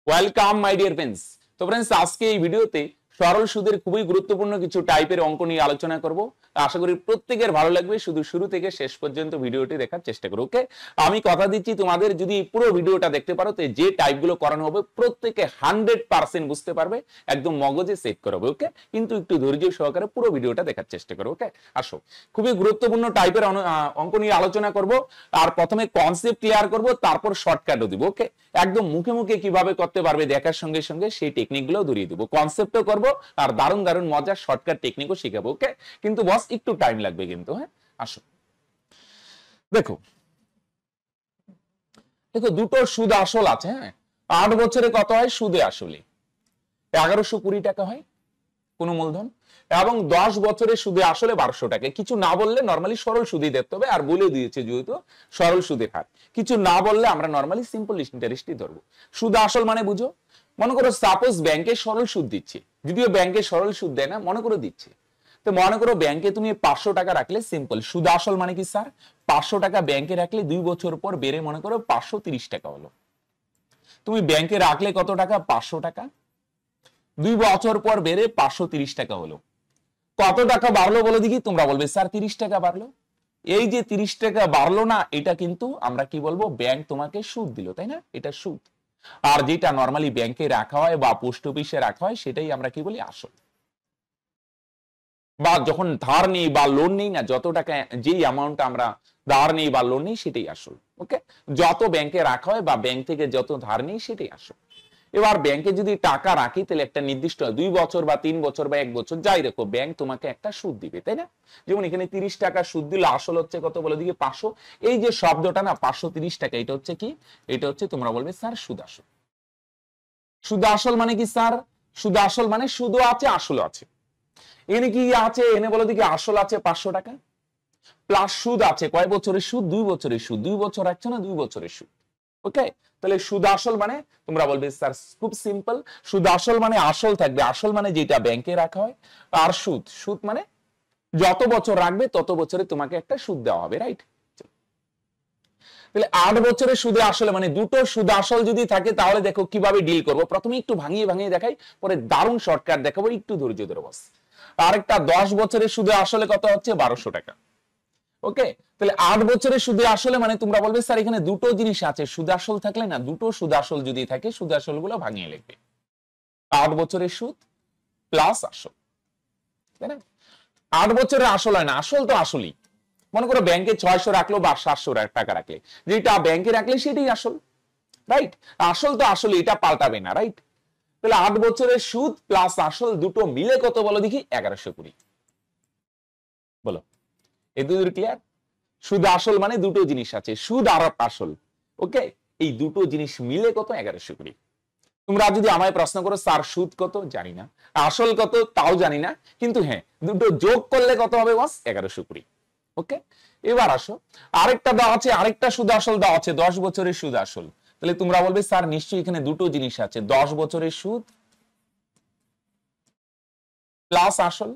Welcome my dear friends. তো friends, আজকে এই ভিডিওতে সরল সুদের খুবই গুরুত্বপূর্ণ কিছু টাইপের অঙ্ক নিয়ে আলোচনা করব। আশা করি প্রত্যেকের ভালো লাগবে, শুধু শুরু থেকে শেষ পর্যন্ত ভিডিওটি দেখার চেষ্টা করো। ওকে, আমি কথা দিচ্ছি তোমাদের যদি পুরো ভিডিওটা দেখতে পারো তো যে টাইপগুলো করানো হবে প্রত্যেকে 100% বুঝতে পারবে, একদম মগজে সেট করবে। ওকে, কিন্তু একটু ধৈর্য সহকারে পুরো ভিডিওটা দেখার চেষ্টা করো। ওকে, আসো, খুবই গুরুত্বপূর্ণ টাইপের অঙ্ক নিয়ে আলোচনা করব। আর প্রথমে কনসেপ্ট ক্লিয়ার করব, তারপর শর্টকাটও দিব। ওকে, একদম মুখে মুখে কিভাবে করতে পারবে দেখার সঙ্গে সঙ্গে সেই টেকনিকগুলো ধরিয়ে দিব। কনসেপ্টও করব আর দারুণ দারুণ মজার শর্টকাট টেকনিকও শিখাবো। ওকে, কিন্তু বস একটু টাইম লাগবে কিন্তু। হ্যাঁ, আসো, দেখো দেখো দুটো সুদ আসল আছে। হ্যাঁ, 8 বছরে কত হয় সুদে আসলে? 1120 টাকা হয় কোনো মূলধন, এবং 10 বছরে সুদে আসলে 1200 টাকা। কিছু না বললে নরমালি সরল সুদই দেখতে হবে, আর বলে দিয়েছে যেহেতু সরল সুদের হার, কিছু না বললে আমরা নরমালি সিম্পল ইন্টারেস্টই ধরবো। সুদ আসল মানে বুঝো, মনে করো সাপোজ ব্যাংকে সরল সুদ দিচ্ছে, যদিও ব্যাংকে সরল সুদ দেয় না, মনে করো দিচ্ছে। তো মনে করো ব্যাংকে তুমি 500 টাকা রাখলে, সিম্পল সুদ আসল মানে কি স্যার, 500 টাকা ব্যাংকে রাখলে 2 বছর পর বেড়ে মনে করো 530 টাকা হলো। তুমি ব্যাংকে রাখলে কত টাকা? 500 টাকা, 2 বছর পর বেড়ে 530 টাকা হলো। কত টাকা বাড়লো বলো দেখি? তোমরা বলবে স্যার 30 টাকা বাড়লো। এই যে 30 টাকা বাড়লো না, এটা কিন্তু আমরা কি বলবো, ব্যাংক তোমাকে সুদ দিল, তাই না? এটা সুদ। আর যেটা নরমালি ব্যাংকে রাখা হয় বা পোস্ট অফিসে রাখা হয় সেটাই আমরা কি বলি, আসল। বা যখন ধার নেই বা লোন নেই না, যত টাকা যেই অ্যামাউন্ট আমরা ধার নেই বা লোন নেই সেটাই আসল। ওকে, যত ব্যাংকে রাখা হয় বা ব্যাংক থেকে যত ধার নেই সেটাই আসল। এবার ব্যাংকে যদি টাকা রাখি তাহলে একটা নির্দিষ্ট 2 বছর বা 3 বছর বা 1 বছর যাই রেখো, ব্যাংক তোমাকে একটা সুদ দিবে, তাই না? যেমন এখানে 30 টাকা সুদ দিলে আসল হচ্ছে কত বলে দিকে? 500। এই যে শব্দটা না 530 টাকা, এটা হচ্ছে কি? এটা হচ্ছে তোমরা বলবে স্যার সুদ আসল। সুদ আসল মানে কি স্যার? সুদ আসল মানে সুদও আছে আসলও আছে। এখানে কি আছে? এনে বলো দিকে আসল আছে 500 টাকা, প্লাস সুদ আছে। কয় বছরের সুদ? 2 বছরের সুদ। 2 বছর রাখছো না, 2 বছরের সুদ। ওকে, তাহলে সুদ আসল মানে তোমরা বলবে স্যার খুব সিম্পল, সুদ আসল মানে আসল থাকবে, আসল মানে যেটা ব্যাংকে রাখা হয়, আর সুদ, সুদ মানে যত বছর রাখবে তত বছরে তোমাকে একটা সুদ দেওয়া হবে, রাইট? তাহলে 8 বছরের সুদে আসলে মানে দুটো সুদ আসল যদি থাকে তাহলে দেখো কিভাবে ডিল করব। প্রথমে একটু ভাঙিয়ে ভাঙিয়ে দেখাই, পরে দারুণ শর্টকাট দেখাবো, একটু ধৈর্য ধরে বস। আরেকটা 10 বছরের সুদে আসলে কত হচ্ছে? 1200 টাকা। ওকে, তাহলে 8 বছরের সুদে আসলে মানে তোমরা বলবে স্যার এখানে দুটো জিনিস আছে, সুদ আসল থাকলে না, দুটো সুদ আসল যদি থাকে সুদ আসল গুলো ভাঙিয়ে লিখবে। 8 বছরের সুদ প্লাস আসল, তাই না? 8 বছরের আসল হয় না, আসল তো আসলই। মনে করো ব্যাংকে 600 রাখলো বা 700 টাকা রাখলে, যেটা ব্যাংকে রাখলে সেটাই আসল, রাইট? আসল তো আসলে, এটা পাল্টাবে না, রাইট? তাহলে 8 বছরের সুদ প্লাস আসল দুটো মিলে কত বলো দেখি? 1120। বলো, এই দুটোর ক্লিয়ার? সুদ আসল মানে দুটো জিনিস আছে, সুদ আর আসল। ওকে, এই দুটো জিনিস মিলে কত? 1120। তোমরা যদি আমায় প্রশ্ন করো স্যার সুদ কত, জানি না, আসল কত তাও জানি না, কিন্তু হ্যাঁ দুটো যোগ করলে কত হবে বস? 1120। ওকে, এবার আসো, আরেকটা দেওয়া আছে, আরেকটা সুদ আসল দেওয়া আছে, 10 বছরের সুদ আসল। তাহলে তোমরা বলবে স্যার নিশ্চয়ই এখানে দুটো জিনিস আছে, 10 বছরের সুদ প্লাস আসল।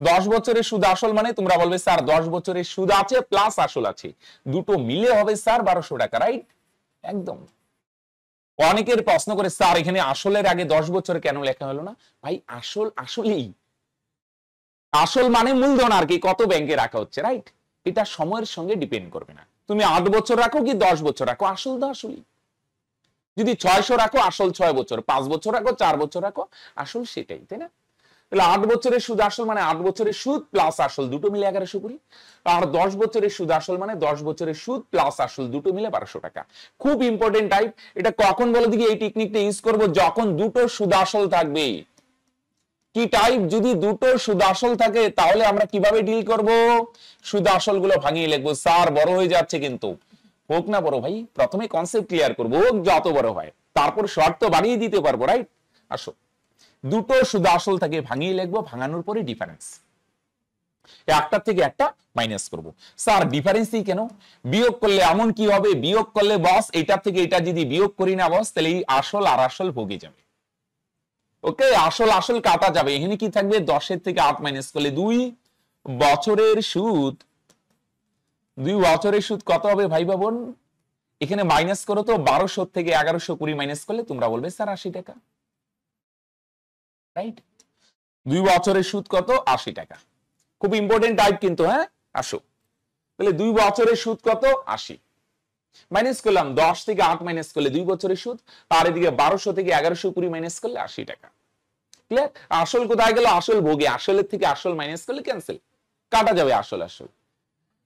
10 বছরের সুদ আসল মানে তোমরা বলবে স্যার 10 বছরের সুদ আছে প্লাস আসল আছে, দুটো মিলে হবে স্যার 1200 টাকা, রাইট? একদম। অনেকের প্রশ্ন করে স্যার এখানে আসলের আগে 10 বছর কেন লেখা হলো না? ভাই আসল আসলেই, আসল মানে মূলধন আর কি, কত ব্যাংকে রাখা হচ্ছে, রাইট? এটা সময়ের সঙ্গে ডিপেন্ড করবে না, তুমি 8 বছর রাখো কি 10 বছর রাখো, আসল তো আসলই। যদি 600 রাখো আসল 6 বছর, 5 বছর রাখো, 4 বছর রাখো, আসল সেটাই, তাই না? তাহলে 8 বছরের সুদ আসল মানে 8 বছরের সুদ প্লাস আসল দুটো মিলে 1120। আর 10 বছরের সুদ আসল মানে 10 বছরের সুদ প্লাস আসল দুটো মিলে 1200 টাকা। খুব ইম্পর্টেন্ট টাইপ। এটা কখন বলো দেখি এই টেকনিকটা ইউজ করব? যখন দুটো সুদ আসল থাকবে। কি টাইপ? যদি দুটো সুদ আসল থাকে তাহলে আমরা কিভাবে ডিল করব? সুদ আসল গুলো ভাঙিয়ে লিখবো। স্যার বড় হয়ে যাচ্ছে কিন্তু, হোক না বড় ভাই, প্রথমে কনসেপ্ট ক্লিয়ার করবো, হোক যত বড় হয়, তারপর শর্ত বাড়িয়ে দিতে পারবো, রাইট? আসো, দুটো সুদ আসল থাকে ভাঙিয়ে লিখবো, ভাঙানোর পরে ডিফারেন্স, একটা থেকে একটা মাইনাস করব। স্যার ডিফারেন্সই কেন? বিয়োগ করলে এমন কি হবে? বিয়োগ করলে বস এটা থেকে এটা যদি বিয়োগ করি না বস, তাহলে এই আসল আর আসল ভোগে যাবে। ওকে, আসল আসল কাটা যাবে, এখানে কি থাকবে? 10 থেকে 8 মাইনাস করলে 2 বছরের সুদ। 2 বছরের সুদ কত হবে ভাই বোন? এখানে মাইনাস করো তো 1200 থেকে 1120 মাইনাস করলে তোমরা বলবে স্যার 80 টাকা, রাইট? 2 বছরের সুদ কত? 80 টাকা। খুব ইম্পর্টেন্ট টাইপ কিন্তু, হ্যাঁ। আসো তাহলে 2 বছরের সুদ কত? 80 মাইনাস করলাম 10 থেকে 8 মাইনাস করলে 2 বছরের সুদ, আর এদিকে 1200 থেকে 1120 মাইনাস করলে 80 টাকা। ক্লিয়ার? আসল কোথায় গেল? আসল ভোগে, আসলের থেকে আসল মাইনাস করলে ক্যান্সেল, কাটা যাবে আসল।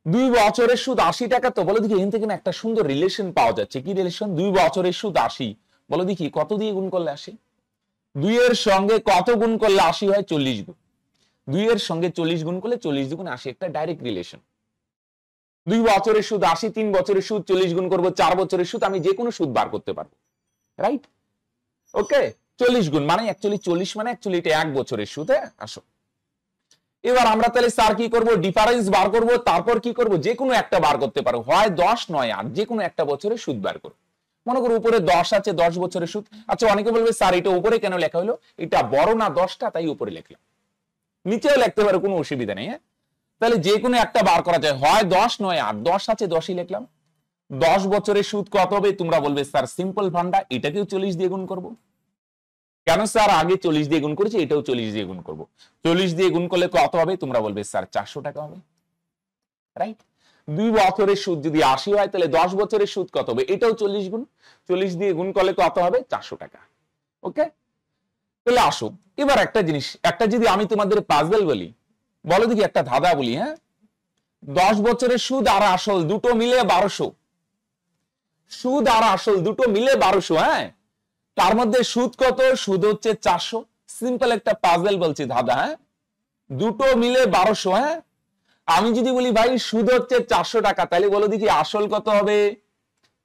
2 বছরের সুদ 80 টাকা। তো বলো দেখি এখান থেকে একটা সুন্দর রিলেশন পাওয়া যাচ্ছে। কি রিলেশন? 2 বছরের সুদ 80, বলো দেখি কত দিয়ে গুণ করলে 80? 2 এর সঙ্গে কত গুণ করলে 80 হয়? 40 গুণ। 2 এর সঙ্গে 40 গুণ করলে 40 দুগুণ 80, একটা ডাইরেক্ট রিলেশন। 2 বছরের সুদ 80, 3 বছরের সুদ 40 গুণ করবো, 4 বছরের সুদ, আমি যে কোনো সুদ বার করতে পারবো, রাইট? ওকে, 40 গুণ মানে অ্যাকচুয়ালি 40 মানে অ্যাকচুয়ালি এটা 1 বছরের সুদ। হ্যাঁ, আসো এবার আমরা তাহলে স্যার কি করব? ডিফারেন্স বার করব, তারপর কি করব? যে কোনো একটা বার করতে পারো, হয় 10 নয় 8, যে কোনো একটা বছরের সুদ বার করো। মনে করো উপরে 10 আছে, 10 বছরের সুদ। আচ্ছা, অনেকে বলবে স্যার এটা উপরে কেন লেখা হলো? এটা বড় না 10টা, তাই উপরে লিখলাম, নিচেও লিখতে পারো, কোনো অসুবিধা নেই। হ্যাঁ, তাহলে যে কোনো একটা বার করা যায়, হয় 10 নয় 8, 10 আছে 10ই লিখলাম। 10 বছরের সুদ কত হবে? তোমরা বলবে স্যার সিম্পল ফান্ডা, এটাকেও 40 দিয়ে গুণ করব। কেন স্যার? আগে 40 দিয়ে গুণ করেছি, এটাও 40 দিয়ে গুণ করব। 40 দিয়ে গুণ করলে কত হবে? তোমরা বলবে স্যার 400 টাকা হবে, রাইট? 2 বছরের সুদ যদি 80 হয়, তাহলে 10 বছরের সুদ কত হবে? এটাও 40 গুণ, 40 দিয়ে গুণ করলে কত হবে? 400 টাকা। ওকে, তাহলে আসো এবার একটা জিনিস, একটা যদি আমি তোমাদের পাজল বলি, বলো দেখি একটা ধাঁধা বলি। হ্যাঁ, 10 বছরের সুদ আর আসল দুটো মিলে 1200, সুদ আর আসল দুটো মিলে 1200। হ্যাঁ, তার মধ্যে সুদ কত? সুদ হচ্ছে 400। সিম্পল একটা পাজল বলছি, ধাঁধা। হ্যাঁ, দুটো মিলে 1200। হ্যাঁ, আমি যদি বলি ভাই সুদ হচ্ছে 400 টাকা, তাহলে বলো দেখি আসল কত হবে?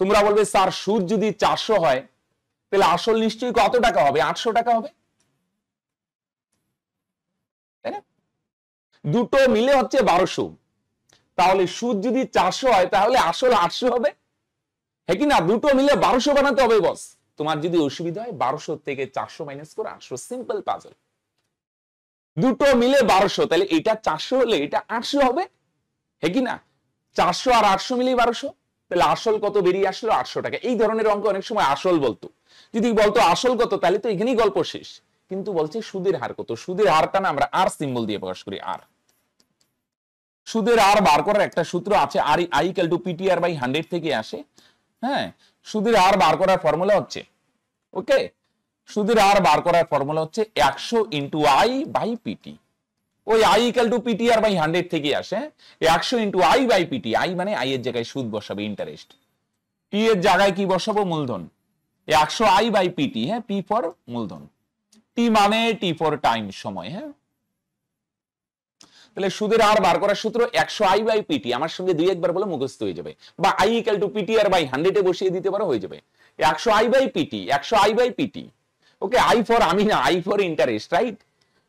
তোমরা বলবে স্যার সুদ যদি 400 হয়, তাহলে আসল নিশ্চয়ই কত টাকা হবে? 800 টাকা হবে, তাই না? দুটো মিলে হচ্ছে 1200, তাহলে সুদ যদি 400 হয়, তাহলে আসল 800 হবে, হ্যাঁ কি না? দুটো মিলে 1200 বানাতে হবে বস। তোমার যদি অসুবিধা হয় 1200 থেকে 400 মাইনাস করে 800, সিম্পল পাজল। দুটো মিলে 1200, তাহলে এটা 400 হলে এটা 800 হবে, হ্যাঁ কি না? 400 আর 800 মিলে 1200, তাহলে আসল কত বেরিয়ে আসলো? 800 টাকা। এই ধরনের অঙ্ক অনেক সময় আসল বলতো, যদি বলতো আসল কত, তাহলে তো এখানেই গল্প শেষ। কিন্তু বলছে সুদের হার কত? সুদের হারটা না আমরা আর সিম্বল দিয়ে প্রকাশ করি, আর। সুদের হার বার করার একটা সূত্র আছে, আর I equal to PTR by 100 থেকে আসে। হ্যাঁ, সুদের হার বার করার ফর্মুলা হচ্ছে, ওকে, সুদের হার বার করার ফর্মুলা হচ্ছে 100 ইন্টু আই বাই পিটি। ওই I equal to PTR by 100 থেকে আসে। 100 into I by PT, I মানে আই এর জায়গায় সুদ বসাবে, ইন্টারেস্ট। টি এর জায়গায় কি বসাবো? মূলধন। 100 আই বাই পিটি, হ্যাঁ, পি ফর মূলধন, টি মানে টি ফর টাইম, সময়। হ্যাঁ, তাহলে সুদের হার বার করার সূত্র 100 আই বাই পিটি, আমার সঙ্গে দুই একবার বলে মুখস্থ হয়ে যাবে, বা I equal to PTR by 100 এ বসিয়ে দিতে পারো, হয়ে যাবে 100 I by PT, 100 I by PT. Okay, I for আমি না, I for interest, right?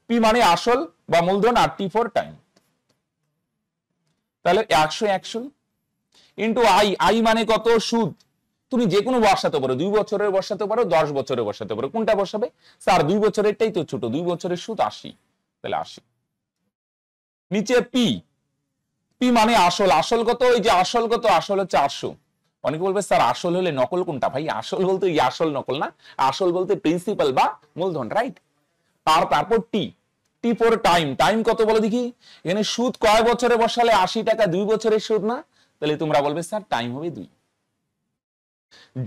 P মানে আসল বা মূলধন, আর টি ফর টাইম। তাহলে 100 ইন্টু আই, আই মানে কত? সুদ। তুমি যে কোনো বসাতে পারো, 2 বছরের বসাতে পারো, 10 বছরের বসাতে পারো, কোনটা বসাবে? স্যার 2 বছরেরটাই তো ছোট, 2 বছরের সুদ 80, তাহলে 80। নিচে পি, পি মানে আসল, আসল কত? ওই যে আসল কত? আসল হচ্ছে 800। অনেকে বলবে স্যার আসল হলে নকল কোনটা? ভাই আসল বলতে এই আসল, নকল না। আসল বলতে প্রিন্সিপাল বা মূলধন, রাইট? তারপর টি, টি ফর টাইম, টাইম কত বলো দেখি? এখানে সুদ কয় বছরে বসালে 80 টাকা? 2 বছরের সুদ না? তাহলে তোমরা বলবে স্যার টাইম হবে 2।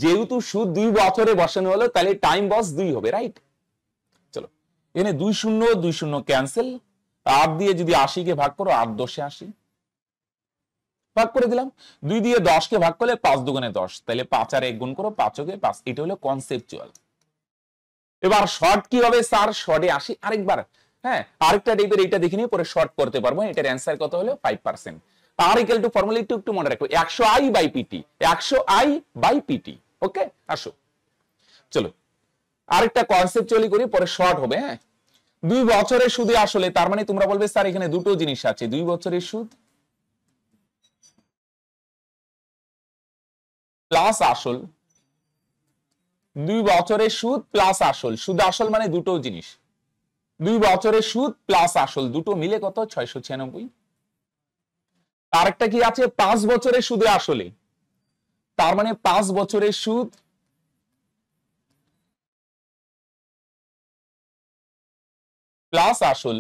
যেহেতু সুদ 2 বছরে বসানো হলো, তাহলে টাইম বস 2 হবে, রাইট? চলো এখানে 2 শূন্য 2 শূন্য ক্যান্সেল, 8 দিয়ে যদি 80 কে ভাগ করো, 8 10 80 ভাগ করে দিলাম। 2 দিয়ে 10 কে ভাগ করলে 5 দুগুণে 10, তাহলে 5 আর 1 গুণ করো, 5 কে 5। এটা হলো কনসেপচুয়াল। এবার শর্ট কি হবে? স্যার শর্টে আসি আরেকবার। হ্যাঁ, আরেকটা টাইপের, এইটা দেখে নিয়ে পরে শর্ট করতে পারবো। এটার অ্যান্সার কত হলো? 5%। আর ইকুয়াল টু ফর্মুলা একটু মনে রাখো, 100 I by PT, 100 I by PT. Okay, আসো চলো আরেকটা কনসেপচুয়ালি করি, পরে শর্ট হবে। হ্যাঁ, 2 বছরের সুদে আসলে, তার মানে তোমরা বলবে স্যার এখানে দুটো জিনিস আছে, 2 বছরের সুদ প্লাস আসল। 2 বছরের সুদ প্লাস আসল, সুদ আসল মানে দুটো জিনিস। 2 বছরের সুদ প্লাস আসল দুটো মিলে কত? 696। আরেকটা কি আছে? 5 বছরের সুদে আসলে, তার মানে 5 বছরের সুদ প্লাস আসল,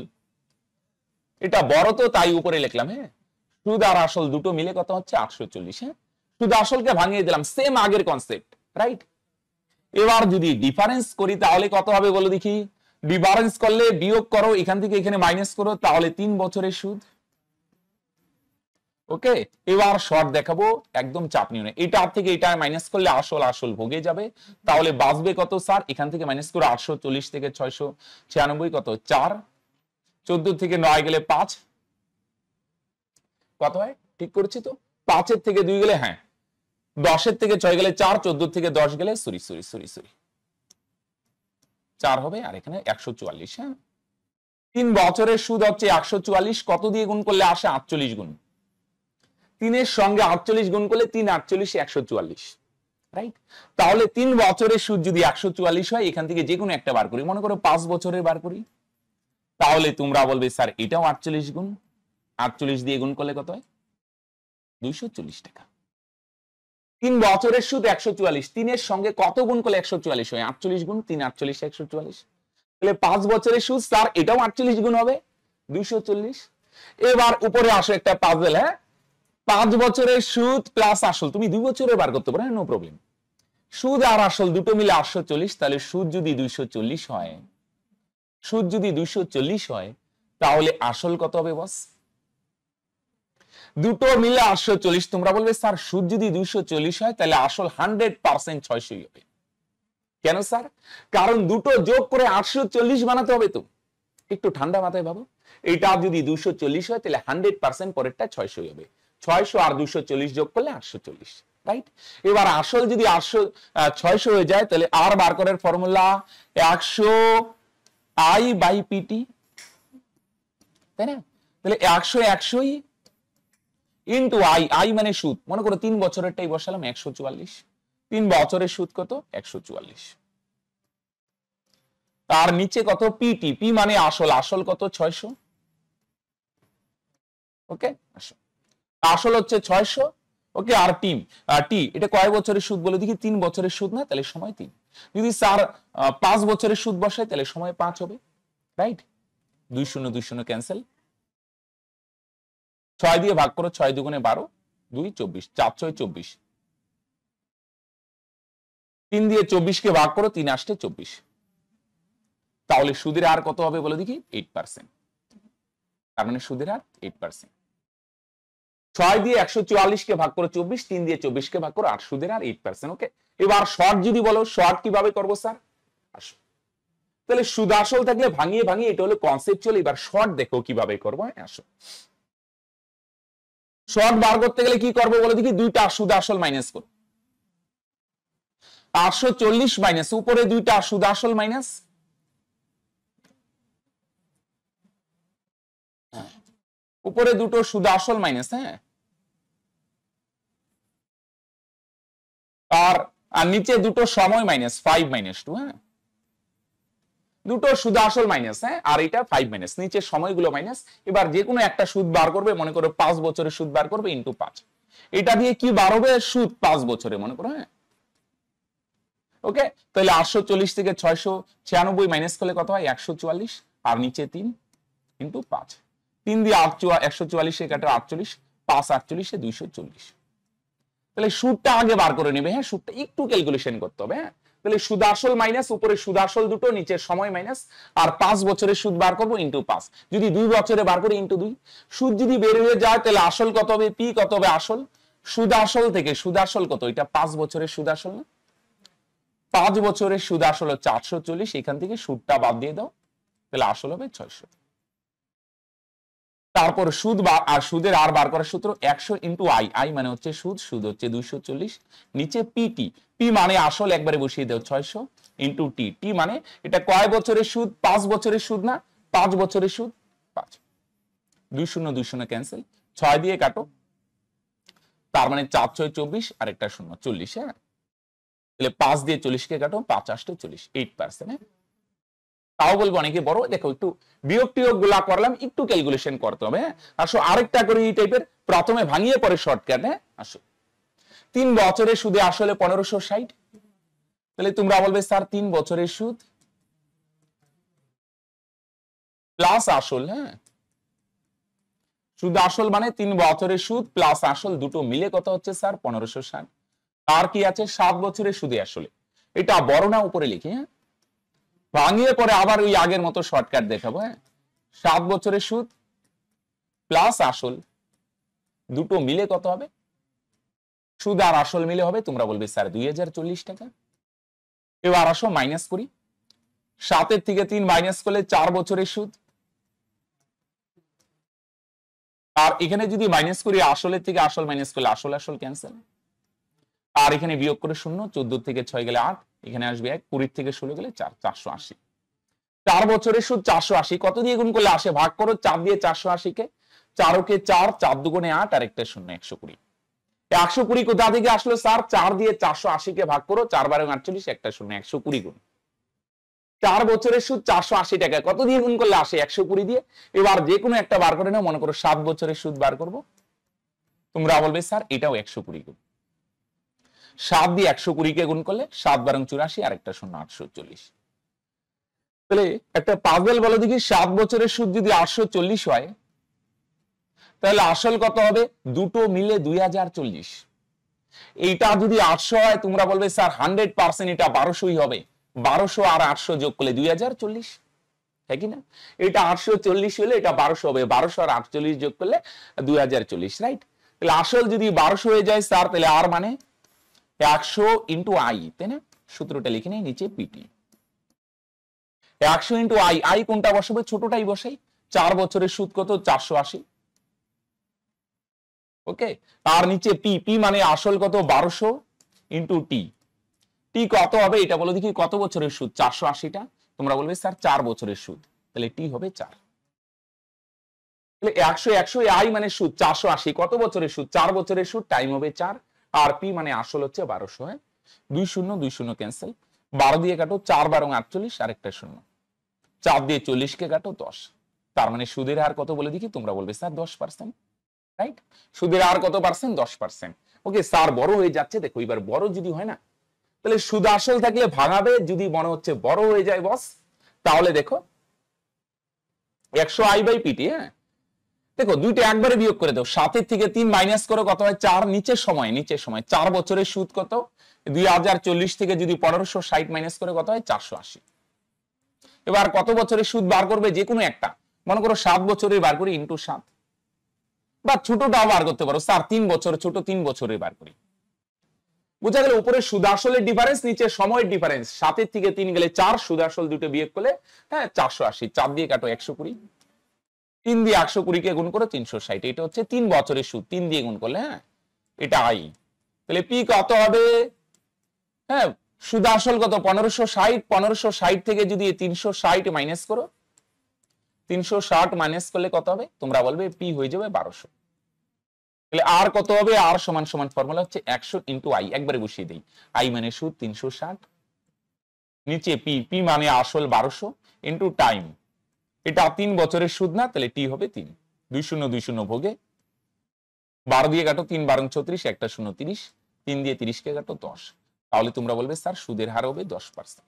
এটা বড় তো তাই উপরে লিখলাম। হ্যাঁ, সুদ আর আসল দুটো মিলে কত হচ্ছে 840। হ্যাঁ, সুদ আসলকে ভাঙিয়ে দিলাম, সেম আগের কনসেপ্ট, রাইট। এবার যদি ডিফারেন্স করি তাহলে কত হবে বলো দেখি। ডিফারেন্স করলে বিয়োগ করো, এখান থেকে এখানে মাইনাস করো, তাহলে 3 বছরের সুদ। ওকে, এবার শর্ট দেখাবো, একদম চাপ নিও না। এটা থেকে এটা মাইনাস করলে আসল আসল ভোগে যাবে, তাহলে বাঁচবে কত স্যার, এখান থেকে মাইনাস করে 840 থেকে 696 কত 4, 14 থেকে 9 গেলে 5, কত হয় ঠিক করেছি তো, 5 থেকে 2 গেলে, হ্যাঁ 10 থেকে 6 গেলে 4, 14 থেকে 10 গেলে সরি 4 হবে, আর এখানে 144। হ্যাঁ, 3 বছরের সুদ হচ্ছে 144, কত দিয়ে গুণ করলে আসে 48 গুণ, 3 এর সঙ্গে 48 গুণ করলে 3 48 144, রাইট। তাহলে 3 বছরের সুদ যদি 144 হয়, এখান থেকে যে কোনো একটা বার করি, মনে করো 5 বছরের বার করি, তাহলে তোমরা বলবে স্যার এটাও 48 গুণ, 48 দিয়ে গুণ করলে কত হয় 240 টাকা। 3 বছরের সুদ 144, 3 এর সঙ্গে কত গুণ করলে 144 হয়, 48 গুণ, 3 48 144, তাহলে 5 বছরের সুদ স্যার এটাও 48 গুণ হবে 240। এবার উপরে আসো একটা পাজল। হ্যাঁ, 5 বছরের সুদ প্লাস আসল, তুমি 2 বছরের বার করতে পারো, নো প্রবলেম। সুদ আর আসল দুটো মিলে 840, তাহলে সুদ যদি 240 হয়, সুদ যদি 240 হয়, তাহলে আসল কত হবে বস, দুটো মিলে 840। তোমরা বলবে স্যার সুদ যদি 240 হয়, তাহলে আসল 100% 600 হবে। কেন স্যার, কারণ দুটো যোগ করে 840 বানাতে হবে। তো একটু ঠান্ডা মাথায় ভাবো, এটা যদি 240 হয়, তাহলে 100% পরেরটা 600 হবে, 600 আর 240 যোগ করলে 840, রাইট। এবার আসল যদি 600 হয়ে যায়, তাহলে আর বার করার ফর্মুলা 100 I/PT, তাই না। তাহলে 100 ইন্টু আই মানে সুদ, মনে করো 3 বছরেরটাই বসালাম 144, 3 বছরের সুদ কত 144, তার নিচে কত পিটি, পি মানে আসল, আসল কত 600। ওকে, আসল হচ্ছে 600। ওকে, আর টি এটা কয় বছরের সুদ বলে দেখি, 3 বছরের সুদ না, তাহলে সময় 3। যদি স্যার 5 বছরের সুদ বসায়, তাহলে সময় 5 হবে, রাইট। 2 0 2 0 ক্যান্সেল, 6 দিয়ে ভাগ করো, 6 দুগুণে 12, 2 24, 4 6 24, 3 দিয়ে 24 কে ভাগ করো, 3 8 24, তাহলে সুদের হার কত হবে বলে দেখি 8%, তার মানে সুদের হার 8%। 6 দিয়ে 144 কে ভাগ করো 24, 3 দিয়ে 24 কে ভাগ করো 8, সুদের হার 8%। ওকে, এবার শর্ট যদি বলো, শর্ট কিভাবে করবো স্যার, আসো তাহলে সুদ আসল থাকলে ভাঙিয়ে ভাঙিয়ে, এটা হলো কনসেপচুয়াল। এবার শর্ট দেখো কিভাবে করবো, আসো শর্ট বার করতে গেলে কি করবো বলে দেখি, দুইটা সুদ আসল মাইনাস করো, 840 মাইনাস উপরে দুইটা সুদ আসল মাইনাস, উপরে দুটো সুদ আসল মাইনাস, হ্যাঁ, আর নিচে দুটো সময় মাইনাস 5 - 2, হ্যাঁ, দুটো সুদ আসল মাইনাস, হ্যাঁ, আর এটা 5 মাইনাস, নিচে সময়গুলো মাইনাস। এবার যে কোনো একটা সুদ বার করবে, মনে করো 5 বছরের সুদ বার করবে ইন্টু 5, এটা দিয়ে কি বার হবে সুদ 5 বছরে, মনে করো, হ্যাঁ। ওকে, তাহলে 840 থেকে 696 মাইনাস করলে কত হয় 144, আর নিচে 3 ইন্টু 5, 3 দিয়ে 144 কাটা 48, 5 48 240। তাহলে সুদটা আগে বার করে নেবে, হ্যাঁ, সুদটা একটু ক্যালকুলেশন করতে হবে, হ্যাঁ। তাহলে সুদ আসল মাইনাস, উপরে সুদ আসল দুটো, নিচে সময় মাইনাস, আর 5 বছরের সুদ বার করবো ইন্টু 5, যদি 2 বছরে বার করি ইন্টু 2। সুদ যদি বের হয়ে যায়, তাহলে আসল কত হবে, পি কত হবে আসল, সুদ আসল থেকে সুদ আসল কত, এটা 5 বছরের সুদ আসল না, 5 বছরের সুদ আসল হচ্ছে 840, এখান থেকে সুদটা বাদ দিয়ে দাও, তাহলে আসল হবে 600। তারপর সুদ আর সুদের আর বার করার সূত্র 100 ইন্টু আই মানে হচ্ছে সুদ, সুদ হচ্ছে 240, নিচে পিটি, পি মানে আসল একবারে বসিয়ে দাও 600 ইন্টু টি মানে এটা কয় বছরের সুদ, 5 বছরের সুদ না, 5 বছরের সুদ 5, 2 0 2 0 ক্যান্সেল, 6 দিয়ে কাটো, তার মানে 4 6 24 আর একটা 0 40, হ্যাঁ, তাহলে 5 দিয়ে 40 কে কাটো, 5 8 40, 8%, হ্যাঁ। তাও বলবো অনেকে বড়, দেখো একটু বিয়োগ টিয়োগ গুলা করলাম, একটু ক্যালকুলেশন করতে হবে, হ্যাঁ। আসো আরেকটা করি এই টাইপের, প্রথমে ভাঙিয়ে পরে শর্টকাট, হ্যাঁ। আসো 3 বছরের সুদে আসলে 1560, তাহলে তোমরা বলবে স্যার 3 বছরের সুদ প্লাস আসল, হ্যাঁ সুদ আসল মানে 3 বছরের সুদ প্লাস আসল দুটো মিলে কত হচ্ছে স্যার 1560। আর কি আছে 7 বছরের সুদে আসলে, এটা বড় না উপরে লিখি, হ্যাঁ ভাঙিয়ে পরে আবার ওই আগের মতো শর্টকাট দেখাবো, হ্যাঁ 7 বছরের সুদ প্লাস আসল দুটো মিলে কত হবে, সুদ আর আসল মিলে হবে তোমরা বলবে স্যার 2040 টাকা। এবার আসো মাইনাস করি, 7 থেকে 3 মাইনাস করলে 4 বছরের সুদ, আর এখানে যদি মাইনাস করি আসলের থেকে আসল মাইনাস করলে আসল আসল ক্যান্সেল, আর এখানে বিয়োগ করে 0, 14 থেকে 6 গেলে 8, এখানে আসবে 1, 20 থেকে 16 গেলে 4, 480। 4 বছরের সুদ 480, কত দিয়ে গুণ করলে আসে ভাগ করো 4 দিয়ে 480 কে, 4 কে 4, 4 দুগুণে 8 আর একটা 0, 120। 120 কোথা থেকে আসলো স্যার, 4 দিয়ে 480 কে ভাগ করো, 4 বারে 48, একটা 0, 120 গুণ। 4 বছরের সুদ 480 টাকা, কত দিয়ে গুণ করলে আসে 120 দিয়ে। এবার যে কোনো একটা বার করে নাও, মনে করো 7 বছরের সুদ বার করব, তোমরা বলবে স্যার এটাও 120 গুণ। 7 দিয়ে 120 কে গুণ করলে 7 বারং 84 আর একটা 0, 840। তাহলে একটা পাজল বলো দেখি, 7 বছরের সুদ যদি 840 হয় তাহলে আসল কত হবে, দুটো মিলে 2040। এইটা যদি 800 হয় তোমরা বলবে স্যার 100% এটা 1200ই হবে, 1200 আর 800 যোগ করলে 2040, হ্যাঁ কি না? এটা 840 হলে এটা 1200 হবে, 1200 আর 48 যোগ করলে 2040, রাইট? তাহলে আসল যদি 1200 হয়ে যায় স্যার, তাহলে আর মানে 100 ইন্টু আই, তাই না? সূত্রটা লিখে নেই নিচে পিটি, 100 ইন্টু আই, আই কোনটা বসাবে, ছোটটাই বসাই। 4 বছরের সুদ কত, 480, ওকে। তার নিচে পি, পি মানে আসল কত 1200 ইন্টু টি, টি কত হবে এটা বলো দেখি, কত বছরের সুদ 480টা, তোমরা বলবে স্যার 4 বছরের সুদ, তাহলে টি হবে 4। তাহলে 100 100 আই মানে সুদ 480, কত বছরের সুদ 4 বছরের সুদ, টাইম হবে 4, আর পি মানে আসল হচ্ছে 1200, হ্যাঁ 2 0 2 0 ক্যান্সেল, 12 দিয়ে কাটো, 4 বারং 48 আর একটা 0, 4 দিয়ে 40 কে কাটো 10, তার মানে সুদের হার কত বলে দেখি, তোমরা বলবে স্যার 10%, রাইট? সুদের হার কত পার্সেন্ট, 10%। ওকে স্যার বড় হয়ে যাচ্ছে, দেখো এবার বড় যদি হয় না, তাহলে সুদ আসল থাকলে ভাঙাবে, যদি মনে হচ্ছে বড় হয়ে যায় বস, তাহলে দেখো 100 আই বাই পিটি, হ্যাঁ দেখো দুইটা একবারে বিয়োগ করে দাও, 7 থেকে 3 মাইনাস করো কত হয় 4, নিচের সময় 4 বছরের সুদ কত, 2040 থেকে যদি 1560 মাইনাস করে কত হয় 480। এবার কত বছরের সুদ বার করবে, যে কোনো একটা, মনে করো 7 বছরের বার করি ইন্টু 7, বা ছোটটাও বার করতে পারো স্যার 3 বছর, ছোট 3 বছরের বার করি। বুঝা গেল, উপরে সুদ আসলের ডিফারেন্স, নিচে সময়ের ডিফারেন্স, 7 থেকে 3 গেলে 4, সুদ আসল দুটো বিয়োগ করলে হ্যাঁ 480, 4 দিয়ে কাটো 120, 3 দিয়ে 120 কে গুণ করো 360, এটা হচ্ছে 3 বছরের সুদ, 3 দিয়ে গুণ করলে, হ্যাঁ এটা আই। তাহলে পি কত হবে, হ্যাঁ সুদ আসল কত 1560, 1560 থেকে যদি 360 মাইনাস করো, 360 মাইনাস করলে কত হবে, তোমরা বলবে পি হয়ে যাবে 1200। তাহলে আর কত হবে, আর সমান সমান ফর্মুলা হচ্ছে 100 ইন্টু আই, একবারে বসিয়ে দেই, আই মানে সুদ 360, নিচে পি, পি মানে আসল 1200 ইন্টু টাইম, এটা 3 বছরের সুদ না, তাহলে টি হবে 3, 2 0 2 0 ভোগে, 12 দিয়ে কাটো, 3 বারং 36, একটা 0 30, 3 দিয়ে 30 কে কাটো 10, তাহলে তোমরা বলবে স্যার সুদের হার হবে 10%।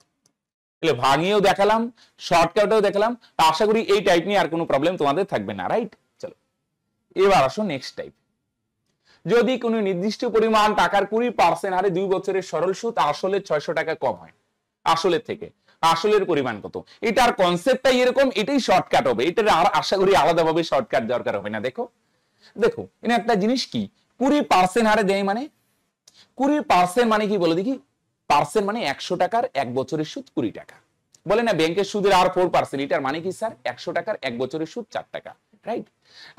তাহলে ভাঙিয়েও দেখালাম, শর্টকাটেও দেখালাম, আশা করি এই টাইপ নিয়ে আর কোনো প্রবলেম তোমাদের থাকবে না, রাইট? চলো এবার আসো নেক্সট টাইপ। যদি কোনো নির্দিষ্ট পরিমাণ টাকার 20% হারে 2 বছরের সরল সুদ আসলে 600 টাকা কম হয়, আসলের থেকে, আসলের পরিমাণ কত, এটার কনসেপ্টটাই এরকম, এটাই শর্টকাট হবে, এটার আর আশা করি আলাদাভাবে শর্টকাট দরকার হবে না। দেখো দেখো এখানে একটা জিনিস কি, 20% হারে দেয় মানে, 20% মানে কি বলো দেখি, পার্সেন্ট মানে 100 টাকার 1 বছরের সুদ 20 টাকা, বলে না ব্যাংকের সুদের আর 4%, এটার মানে কি স্যার 100 টাকার 1 বছরের সুদ 4 টাকা, রাইট?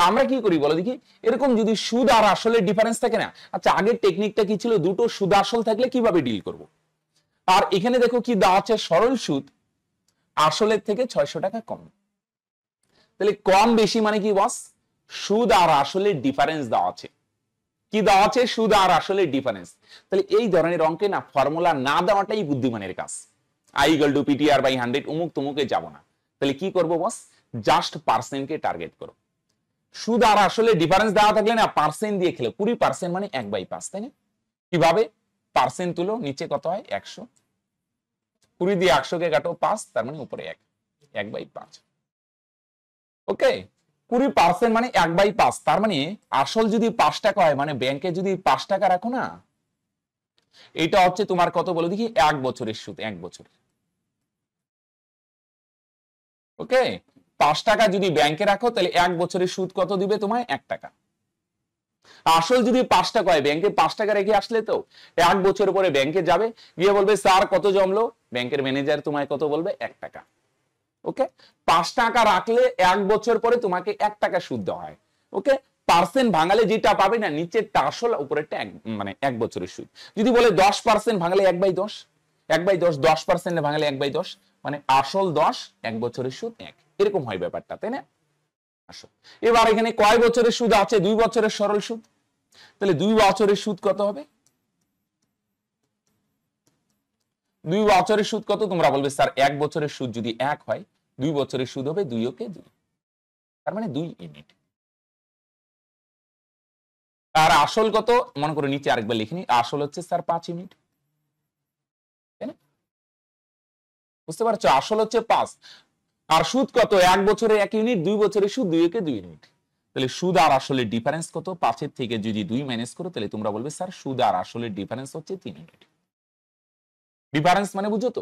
আমরা কি করি বলো দেখি, এরকম যদি সুদ আর আসলের ডিফারেন্স থাকে না, আচ্ছা আগের টেকনিকটা কি ছিল, দুটো সুদ আসল থাকলে কিভাবে ডিল করব, আর এখানে দেখো কি দেওয়া আছে, সরল সুদ আসলের থেকে 600 টাকা কম, তাহলে কম বেশি মানে কি বস, সুদ আর আসলের ডিফারেন্স দেওয়া আছে, কি দেওয়া আছে, সুদ আর আসলের ডিফারেন্স। তাহলে এই ধরনের অঙ্কে না ফর্মুলা না দেওয়াটাই বুদ্ধিমানের কাজ, I equal to PTR by 100 অমুক তমুকে যাব না, তাহলে কি করব বস, জাস্ট পার্সেন্টকে টার্গেট করো, সুদ আর আসলে ডিফারেন্স দেওয়া থাকলে না পার্সেন্ট দিয়ে খেলো, 20% মানে 1/5, তাই না? কিভাবে? পার্সেন্ট তুলো, নিচে কত হয় 100, 20 দিয়ে 100 কে কাটো 5, তার মানে উপরে 1/5। ওকে, 20% মানে 1/5। তার মানে আসল যদি 5 টাকা হয়, মানে ব্যাংকে যদি 5 টাকা রাখো না, এটা হচ্ছে তোমার কত বলো দেখি, 1 বছরের সুদ, 1 বছরের। ওকে, 5 টাকা যদি ব্যাংকে রাখো তাহলে 1 বছরের সুদ কত দিবে তোমায়? 1 টাকা। আসল যদি 5 টাকা হয়, ব্যাংকে 5 টাকা রেখে আসলে তো 1 বছর পরে ব্যাংকে যাবে, গিয়ে বলবে স্যার কত জমলো, ব্যাংকের ম্যানেজার তোমায় কত বলবে? 1 টাকা। ওকে, 5 টাকা রাখলে 1 বছর পরে তোমাকে 1 টাকা সুদ দেওয়া হয়। ওকে, পার্সেন্ট ভাঙালে যেটা পাবে না, নিচেরটা আসল, উপরেরটা মানে 1 বছরের সুদ। যদি বলে 10% ভাঙালে 1/10, 1/10, 10% ভাঙালে 1/10, মানে আসল 10, 1 বছরের সুদ 1, এরকম হয় ব্যাপারটা, তাই না? আসো, এবার এখানে কয় বছরের সুদ আছে? 2 বছরের সরল সুদ। তাহলে 2 বছরের সুদ কত হবে? 2 বছরের সুদ কত? তোমরা বলবে স্যার 1 বছরের সুদ যদি 1 হয়, 2 বছরের সুদ হবে 2 ওকে 2, তার মানে 2 ইউনিট। আর আসল কত? মনে করো নিচে আরেকবার লিখে নি, আসল হচ্ছে স্যার 5 ইউনিট, তাই না? বুঝতে পারছো? আসল হচ্ছে 5, আর সুদ কত? 1 বছরে 1 ইউনিট, 2 বছরের সুদ 2 একে 2 ইউনিট। তাহলে সুদ আর আসলের ডিফারেন্স কত? 5 এর থেকে যদি 2 মাইনাস করো, তাহলে তোমরা বলবে স্যার সুদ আর আসলের ডিফারেন্স হচ্ছে 3 ইউনিট। ডিফারেন্স মানে বুঝো তো,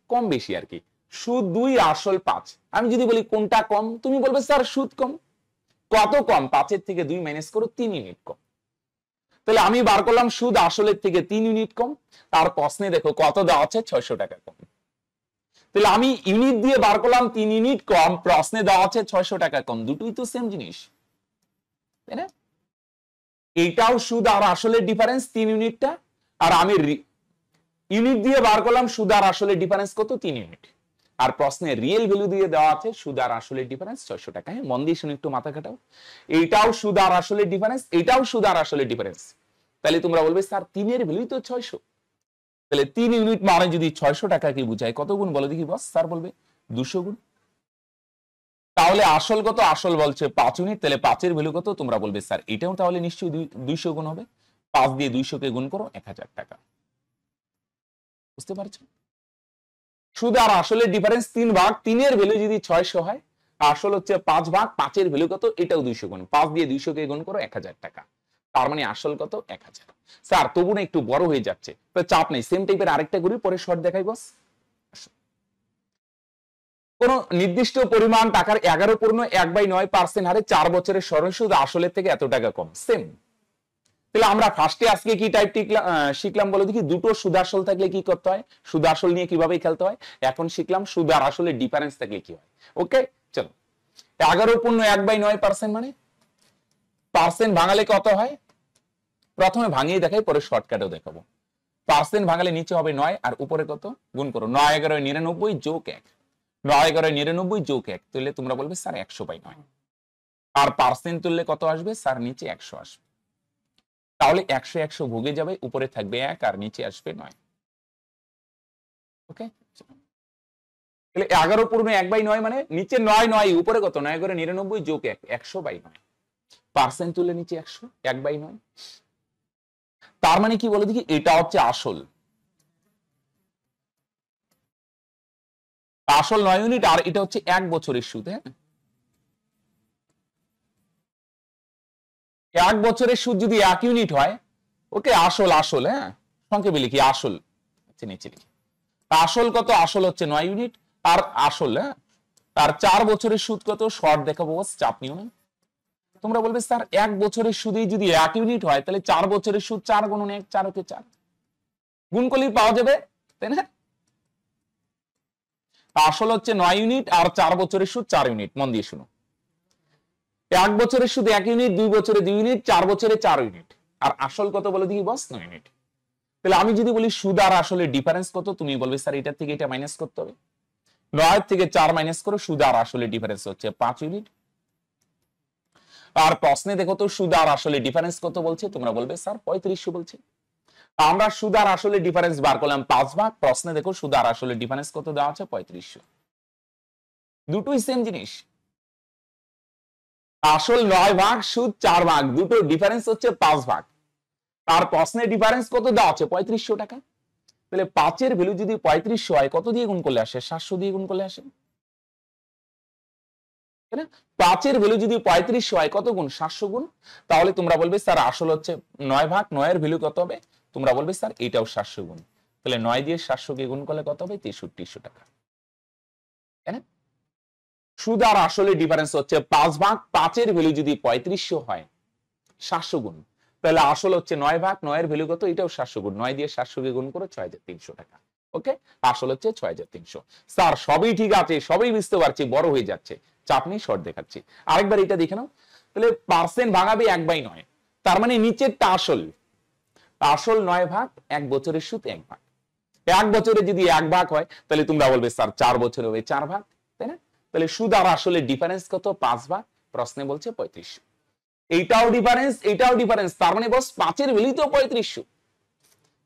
কম বেশি আর কি। সুদ 2, আসল 5। আমি যদি বলি কোনটা কম, তুমি বলবে স্যার সুদ কম। কত কম? 5 এর থেকে 2 মাইনাস করো, 3 ইউনিট কম। তাহলে আমি বার করলাম সুদ আসলের থেকে 3 ইউনিট কম, আর প্রশ্নে দেখো কত দেওয়া আছে? 600 টাকা কম। তাহলে আমি ইউনিট দিয়ে বার করলাম 3 ইউনিট কম, প্রশ্নে দেওয়া আছে 600 টাকা কম, দুটোই তো সেম জিনিস, তাই না? এইটাও সুদ আর আসলের ডিফারেন্স 3 ইউনিটটা, আর আমি ইউনিট দিয়ে বার করলাম সুদ আর আসলের ডিফারেন্স কত? 3 ইউনিট। আর প্রশ্নে রিয়েল ভ্যালু দিয়ে দেওয়া আছে সুদ আর আসলের ডিফারেন্স 600 টাকা। হ্যাঁ, মন দিয়ে শুনে একটু মাথা খাটাও। এইটাও সুদ আর আসলের ডিফারেন্স, এইটাও সুদ আর আসলের ডিফারেন্স। তাহলে তোমরা বলবে স্যার 3 এর ভ্যালুই তো 600। তাহলে 3 ইউনিট মানে যদি 600 টাকা কি বুঝায়, কত গুণ বলো দেখি বস? স্যার বলবে 200 গুণ। তাহলে আসল কত? আসল বলছে 5 ইউনিট, তাহলে 5 এর ভ্যালু কত? তোমরা বলবে স্যার এটাও তাহলে নিশ্চয়ই 200 গুণ হবে। 5 দিয়ে 200 কে গুণ করো, 1000 টাকা। বুঝতে পারছো? সুদ আর আসলের ডিফারেন্স 3 ভাগ, 3 এর ভ্যালু যদি 600 হয়, আসল হচ্ছে 5 ভাগ, 5 এর ভ্যালু কত? এটাও 200 গুণ। 5 দিয়ে 200 কে গুণ করো, 1000 টাকা। তার মানে আসল কত? 1000। স্যার তবু না একটু বড় হয়ে যাচ্ছে, তো চাপ নেই, সেম টাইপের আরেকটা করি, পরে শর্ট দেখাই বস। কোন নির্দিষ্ট পরিমাণ টাকার 11.1/9% হারে 4 বছরের সরল সুদ আসলের থেকে এত টাকা কম। সেম। তাহলে আমরা ফার্স্টে আজকে কি টাইপ শিখলাম বলো দেখি? দুটো সুদ আসল থাকলে কি করতে হয়, সুদ আসল নিয়ে কিভাবে খেলতে হয়। এখন শিখলাম সুদ আর আসলের ডিফারেন্স থাকলে কি হয়। ওকে, চলো। 11.1/9% মানে পার্সেন্ট ভাঙালে কত হয়? প্রথমে ভাঙিয়ে দেখাই, পরে শর্টকাটেও দেখাবো। পার্সেন্ট ভাঙালে নিচে হবে 9, আর উপরে কত? গুণ করো, 9 11 99 যোগ 1, 9 11 99 যোগ 1, তাহলে তোমরা বলবে স্যার 100/9। আর পার্সেন্ট তুললে কত আসবে? স্যার নিচে 100 আসবে। তাহলে 100 100 ভুগে যাবে, উপরে থাকবে 1 আর নিচে আসবে 9। ওকে, তাহলে 11.1/9 মানে নিচে 9 9, উপরে কত? 9 করে 99 যোগ 1, 100/9। পার্সেন্ট তুললে নিচে 100, 1/9। তার মানে কি বলে দেখি? এটা হচ্ছে আসল, আসল 9 ইউনিট, আর এটা হচ্ছে 1 বছরের সুদ। হ্যাঁ, 1 বছরের সুদ যদি 1 ইউনিট হয়, ওকে, আসল আসল, হ্যাঁ সংক্ষেপে লিখি আসল, আচ্ছা নিচে লিখি আসল কত? আসল হচ্ছে 9 ইউনিট, আর আসল, হ্যাঁ। আর 4 বছরের সুদ কত? শর্ট দেখাবো, চাপ নিও না। তোমরা বলবে স্যার 1 বছরের সুদেই যদি 1 ইউনিট হয়, তাহলে 4 বছরের সুদ 4 গুণন 1, 4 ওকে 4, গুণ করলেই পাওয়া যাবে, তাই না? আসল হচ্ছে 9 ইউনিট, আর 4 বছরের সুদ 4 ইউনিট। মন দিয়ে শুনো, 1 বছরের সুদ 1 ইউনিট, 2 বছরে 2 ইউনিট, 4 বছরে 4 ইউনিট। আর আসল কত বলে দেখি বস? 9 ইউনিট। তাহলে আমি যদি বলি সুদ আর আসলের ডিফারেন্স কত, তুমি বলবে স্যার এটার থেকে এটা মাইনাস করতে হবে। 9 থেকে 4 মাইনাস করো, সুদ আর আসলের ডিফারেন্স হচ্ছে 5 ইউনিট। আর প্রশ্নে দেখো তো সুদ আর আসলে ডিফারেন্স কত বলছে, তোমরা বলবে স্যার 3500 বলছে। আমরা সুদ আর আসলে ডিফারেন্স বার করলাম 5 ভাগ, প্রশ্নে দেখো সুদ আর আসলে ডিফারেন্স কত দেওয়া আছে? 3500। দুটোই সেম জিনিস। আসল 9 ভাগ, সুদ 4 ভাগ, দুটো ডিফারেন্স হচ্ছে 5 ভাগ। আর প্রশ্নের ডিফারেন্স কত দেওয়া আছে 3500 টাকা। তাহলে 5 এর ভ্যালু যদি 3500 হয় কত দিয়ে গুণ করলে আসে 700 দিয়ে গুণ করলে আসে, তাই না? 5 এর ভ্যালু যদি 3500 হয় কত গুণ 700 গুণ। তাহলে তোমরা বলবে স্যার আসল হচ্ছে 9 ভাগ 9 এর ভ্যালু কত হবে, তোমরা বলবে স্যার এটাও 700 গুণ। তাহলে 9 দিয়ে 700 কে গুণ করলে কত হবে 6300 টাকা, তাই না? সুদ আর আসলে ডিফারেন্স হচ্ছে 5 ভাগ 5 এর ভ্যালু যদি 3500 হয় 700 গুণ, তাহলে আসল হচ্ছে 9 ভাগ 9 এর ভ্যালু কত, এটাও 700 গুণ। 9 দিয়ে 700 কে গুণ করো 6300 টাকা। ওকে, আসল হচ্ছে 6300। স্যার সবই ঠিক আছে, সবই বুঝতে পারছি, বড় হয়ে যাচ্ছে, চাপ নেই, শর্ট দেখাচ্ছি। আরেকবার এটা দেখে নাও। তাহলে পার্সেন্ট ভাঙাবে 1/9, তার মানে নিচেরটা আসল। আসল 9 ভাগ 1 বছরের সুদ 1 ভাগ। 1 বছরে যদি 1 ভাগ হয় তাহলে তোমরা বলবে স্যার 4 বছরে হবে 4 ভাগ, তাই না? তাহলে সুদ আর আসলে ডিফারেন্স কত 5 ভাগ, প্রশ্নে বলছে 3500। এইটাও ডিফারেন্স, এটাও ডিফারেন্স, তার মানে বস 5 এর ভ্যালু তো 3500।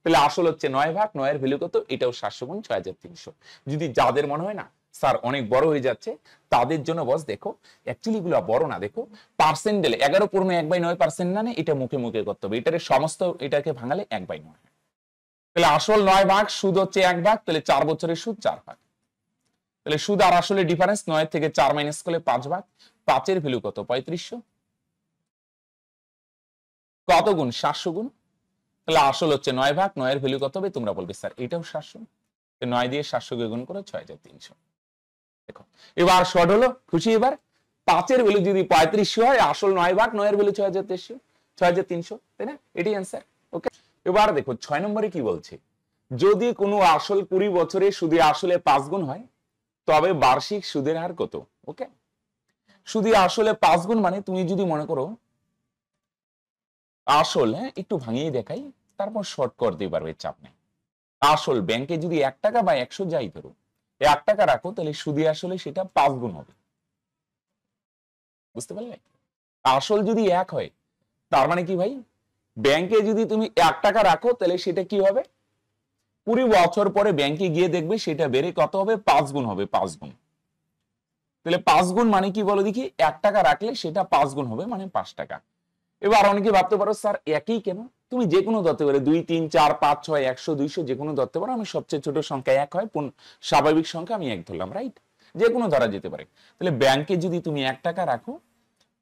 তাহলে আসল হচ্ছে 9 ভাগ 9 এর ভ্যালু কত, এটাও 700 গুণ 6300। যদি যাদের মনে হয় না স্যার অনেক বড় হয়ে যাচ্ছে, তাদের জন্য বস দেখো অ্যাকচুয়ালি এগুলো বড় না, দেখো পার্সেন্ট দিলে 11 পূর্ণ 1/9% না, এটা মুখে মুখে করতে হবে, এটার সমস্ত এটাকে ভাঙালে 1/9। তাহলে আসল 9 ভাগ, সুদ হচ্ছে 1 ভাগ, তাহলে 4 বছরের সুদ 4 ভাগ। তাহলে সুদ আর আসলে ডিফারেন্স 9 থেকে 4 মাইনাস করলে 5 ভাগ। 5 এর ভ্যালু কত 3500, কত গুণ 700 গুণ। তাহলে আসল হচ্ছে 9 ভাগ 9 এর ভ্যালু কত হবে, তোমরা বলবে স্যার এটাও 700। 9 দিয়ে 700 কে গুণ করো 6300। দেখো এবার শর্ট হলো, খুশি? এবার 5 এর ভ্যালু যদি 3500 হয়, আসল 9 ভাগ 9 এর ভ্যালু 6300, তাই না? এটাই অ্যান্সার। ওকে, এবার দেখো 6 নম্বরে কি বলছে, যদি কোনো আসল 20 বছরে সুদে আসলে 5 গুণ হয় তবে বার্ষিক সুদের হার কত? ওকে, সুদে আসলে 5 গুণ মানে তুমি যদি মনে করো আসল, হ্যাঁ একটু ভাঙিয়ে দেখাই, তারপর শর্ট করতে পারবে, চাপ নেই। আসল ব্যাংকে যদি 1 টাকা বা 100 যাই ধরো, 1 টাকা রাখো, তাহলে সুদে আসলে সেটা 5 গুণ হবে, বুঝতে পারলে? আসল যদি 1 হয় তার মানে কি ভাই, ব্যাংকে যদি তুমি 1 টাকা রাখো তাহলে সেটা কি হবে, 20 বছর পরে ব্যাংকে গিয়ে দেখবে সেটা বেড়ে কত হবে, 5 গুণ হবে, 5 গুণ। তাহলে 5 গুণ মানে কি বলো দেখি, 1 টাকা রাখলে সেটা 5 গুণ হবে মানে 5 টাকা। এবার অনেকে ভাবতে পারো স্যার একই কেন, তুমি যে কোনো ধরতে পারো, 2 3 4 5 6 100 200 যে কোনো ধরতে পারো, আমি সবচেয়ে ছোট সংখ্যা 1 হয়, স্বাভাবিক সংখ্যা আমি 1 ধরলাম, রাইট? যে কোনো ধরা যেতে পারে। তাহলে ব্যাংকে যদি তুমি 1 টাকা রাখো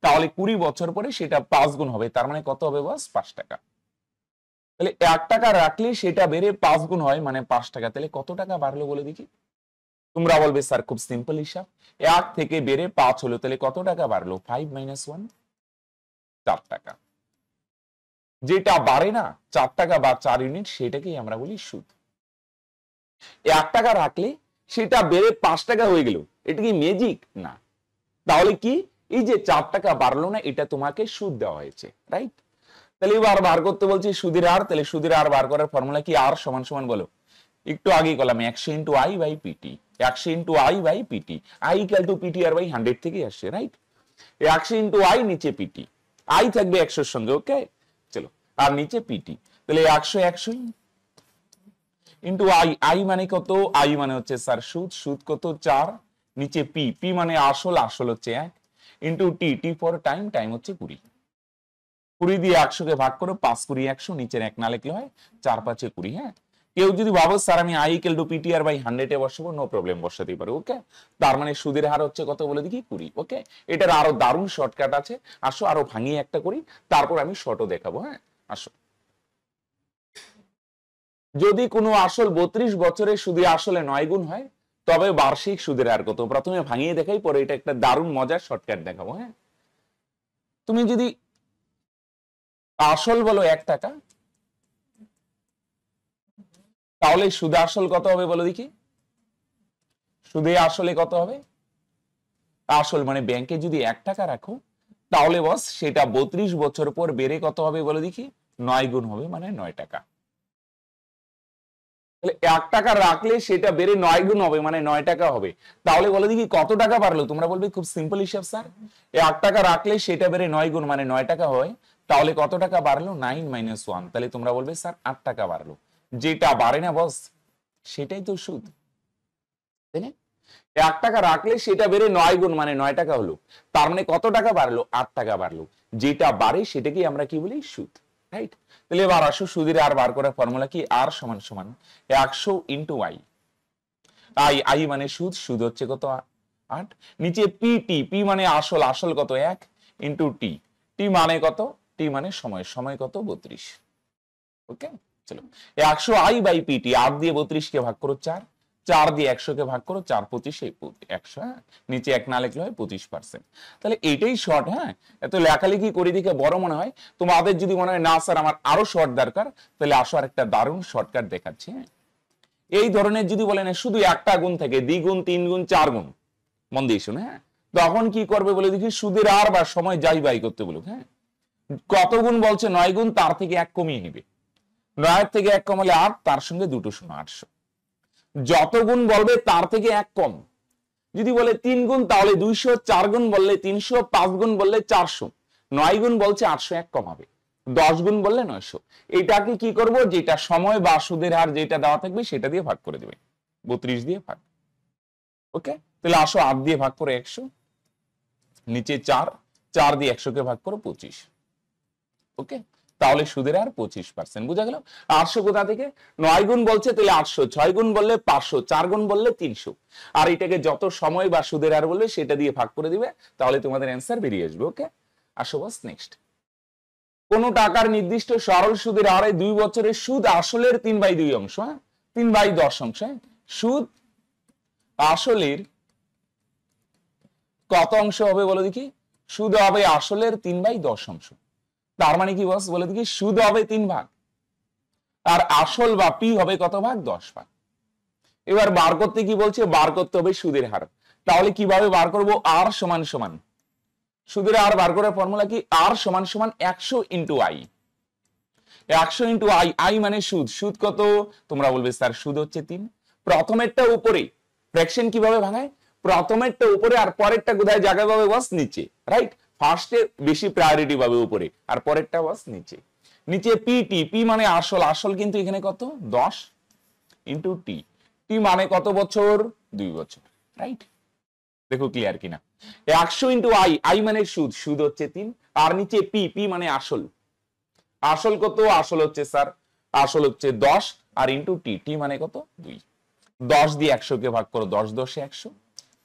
তাহলে 20 বছর পরে সেটা 5 গুণ হবে, তার মানে কত হবে বস, 5 টাকা। তাহলে 1 টাকা রাখলে সেটা বেড়ে 5 গুণ হয় মানে 5 টাকা। তাহলে কত টাকা বাড়লো বলে দেখি? তোমরা বলবে স্যার খুব সিম্পল হিসাব, 1 থেকে বেড়ে 5 হলো, তাহলে কত টাকা বাড়লো, 5 - 1 4 টাকা। যেটা বাড়ে না 4 টাকা বা 4 ইউনিট, সেটাকেই আমরা বলি সুদ। 1 টাকা রাখলে সেটা বেড়ে 5 টাকা হয়ে গেল, এটা কি ম্যাজিক? না। তাহলে কি, এই যে 4 টাকা বাড়লো না, এটা তোমাকে সুদ দেওয়া হয়েছে, রাইট? তাহলে এবার বার করতে বলছি সুদের হার। তাহলে সুদের হার বার করার ফর্মুলা কি, আর সমান সমান বলো, একটু আগে করলাম 100 into I by PT, 100 into I by PT, I equal to PT R by 100 থেকে আসছে, রাইট? 100 ইন্টু আই, নিচে পিটি, আই থাকবে 100 এর সঙ্গে, ওকে চলো, আর নিচে পিটি। তাহলে 100 100 ইন্টু আই, আই মানে কত, আই মানে হচ্ছে স্যার সুদ, সুদ কত 4, নিচে পি, পি মানে আসল, আসল হচ্ছে 1, into T, T for time, time হচ্ছে 20। 20 দিয়ে 100 কে ভাগ করো, 5 20 100, নিচের 1 না লিখলে হয়, 4 5 20। হ্যাঁ, কেউ যদি ভাবো স্যার আমি I equal to PT R by 100 এ বসাবো, নো প্রবলেম, বসাতেই পারো। ওকে, তার মানে সুদের হার হচ্ছে কত বলে দেখি, 20। ওকে, এটার আরো দারুণ শর্টকাট আছে, আসো আরো ভাঙিয়ে একটা করি, তারপর আমি শর্টও দেখাবো। হ্যাঁ, আসো। যদি কোনো আসল 32 বছরে সুদে আসলে 9 গুণ হয় তবে বার্ষিক সুদের হার কত? প্রথমে ভাঙিয়ে দেখাই, পরে এটা একটা দারুণ মজার শর্টকাট দেখাবো। হ্যাঁ, তুমি যদি আসল বলো 1 টাকা, তাহলে সুদে আসল কত হবে বলো দেখি? সুদে আসলে কত হবে? আসল মানে ব্যাংকে যদি 1 টাকা রাখো তাহলে বস সেটা 32 বছর পর বেড়ে কত হবে বলো দেখি? 9 গুণ হবে মানে 9 টাকা। তাহলে 1 টাকা রাখলে সেটা বেড়ে 9 গুণ হবে মানে 9 টাকা হবে। তাহলে বলো দেখি কত টাকা বাড়লো? তোমরা বলবে খুব সিম্পল হিসাব স্যার, 1 টাকা রাখলে সেটা বেড়ে 9 গুণ মানে 9 টাকা হয়, তাহলে কত টাকা বাড়লো? 9 - 1। তাহলে তোমরা বলবে স্যার 8 টাকা বাড়লো। যেটা বাড়ে না বস সেটাই তো সুদ, তাই না? 1 টাকা রাখলে সেটা বেড়ে 9 গুণ মানে 9 টাকা হলো, তার মানে কত টাকা বাড়লো? 8 টাকা বাড়লো। যেটা বাড়ে সেটাকে আমরা কি বলি? সুদ, রাইট? তাহলে এবার আসো সুদের আর বার করার ফর্মুলা কি, আর সমান সমান 100 ইন্টু আই। আই আই মানে সুদ, সুদ হচ্ছে কত 8, নিচে পি টি, পি মানে আসল, আসল কত 1 ইন্টু টি, টি মানে কত, টি মানে সময়, সময় কত 32। ওকে চলো 100 আই বাই পি টি, 8 দিয়ে 32 কে ভাগ করো 4, 4 দিয়ে 100 কে ভাগ করো 4 25 100, নিচে 1 না লিখলে হয় 25%। তাহলে এটাই শর্ট। হ্যাঁ, এত লেখালেখি করে দিকে বড় মনে হয়, তোমাদের যদি মনে হয় না স্যার আমার আরো শর্ট দরকার, তাহলে আসো আরেকটা দারুণ শর্টকাট দেখাচ্ছি। হ্যাঁ, এই ধরনের যদি বলেন শুধু একটা গুণ থেকে 2 গুণ 3 গুণ 4 গুণ, মন দিয়ে শুনে, হ্যাঁ, তখন কি করবে বলে দেখি, সুদের আর বা সময় যাই বাই করতে বলুক। হ্যাঁ, কত গুণ বলছে 9 গুণ, তার থেকে 1 কমিয়ে নিবে, 9 থেকে 1 কমালে 8, তার সঙ্গে দুটো শূন্য 800। যত গুণ বলবে তার থেকে 1 কম, যদি বলে 3 গুণ তাহলে 200, 4 গুণ বললে 300, 5 গুণ বললে 400, 9 গুণ বলছে 800, 1 কমাবে, 10 গুণ বললে 900। এটাকে কি করব, যেটা সময় বা সুদের হার যেটা দেওয়া থাকবে সেটা দিয়ে ভাগ করে দেবে, 32 দিয়ে ভাগ। ওকে, তাহলে আসো 8 দিয়ে ভাগ করে 100, নিচে 4, 4 দিয়ে 100 কে ভাগ করো 25। ওকে, তাহলে সুদের হার 25%। বুঝা গেল? 800 কোথা থেকে, 9 গুণ বলছে তাহলে 800, 6 গুণ বললে 500, 4 গুণ বললে 300, আর এটাকে যত সময় বা সুদের হার বলবে সেটা দিয়ে ভাগ করে দিবে, তাহলে তোমাদের অ্যান্সার বেরিয়ে আসবে। ওকে, আসো বাস নেক্সট। কোন টাকার নির্দিষ্ট সরল সুদের হারে 2 বছরের সুদ আসলের 3/2 অংশ, 3/10 অংশ, সুদ আসলের কত অংশ হবে বলো দেখি, সুদ হবে আসলের 3/10 অংশ। তার মানে কি বস বলে দেখি, সুদ হবে 3 ভাগ, আর আসল বা পি হবে কত ভাগ, 10 ভাগ। এবার বার করতে কি বলছে, বার করতে হবে সুদের হার। তাহলে কিভাবে বার করব, আর সমান সমান, সুদের হার বার করার ফর্মুলা কি, আর সমান সমান 100 into I. 100 into I, I মানে সুদ, সুদ কত তোমরা বলবে স্যার সুদ হচ্ছে 3। প্রথমেরটা উপরে, ফ্র্যাকশন কিভাবে ভাঙায়, প্রথমেরটা উপরে আর পরেরটা কোথায় জায়গা পাবে বস, নিচে, রাইট। ফার্স্টে বেশি প্রায়োরিটি পাবে উপরে, আর পরেরটা বস নিচে। নিচে পি টি, পি মানে আসল, আসল কিন্তু এখানে কত 10 ইন্টু টি, টি মানে কত বছর, 2 বছর, রাইট। দেখো ক্লিয়ার কিনা, 100 ইন্টু আই, আই মানে সুদ, সুদ হচ্ছে 3, আর নিচে পি, পি মানে আসল, আসল কত, আসল হচ্ছে স্যার, আসল হচ্ছে 10, আর ইন্টু টি, টি মানে কত 2। 10 দিয়ে 100 কে ভাগ করো, 10 10 100,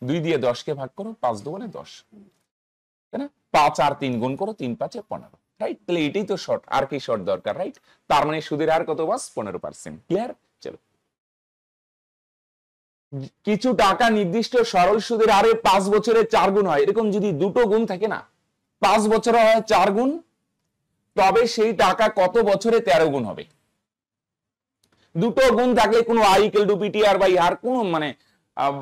2 দিয়ে 10 কে ভাগ করো, 5 2 মানে 10, তাই না, 5 আর 3 গুণ করো, 3 5 15, রাইট। তাহলে এটাই তো শর্ট, আর কি শর্ট দরকার, রাইট। তার মানে সুদের হার কত বাস 15%। ক্লিয়ার? চলো, কিছু টাকা নির্দিষ্ট সরল সুদের হারে 5 বছরে 4 গুণ হয়, এরকম যদি দুটো গুণ থাকে না, 5 বছরে হয় 4 গুণ, তবে সেই টাকা কত বছরে 13 গুণ হবে। দুটো গুণ থাকলে কোনো I equal to PTR by আর কোনো মানে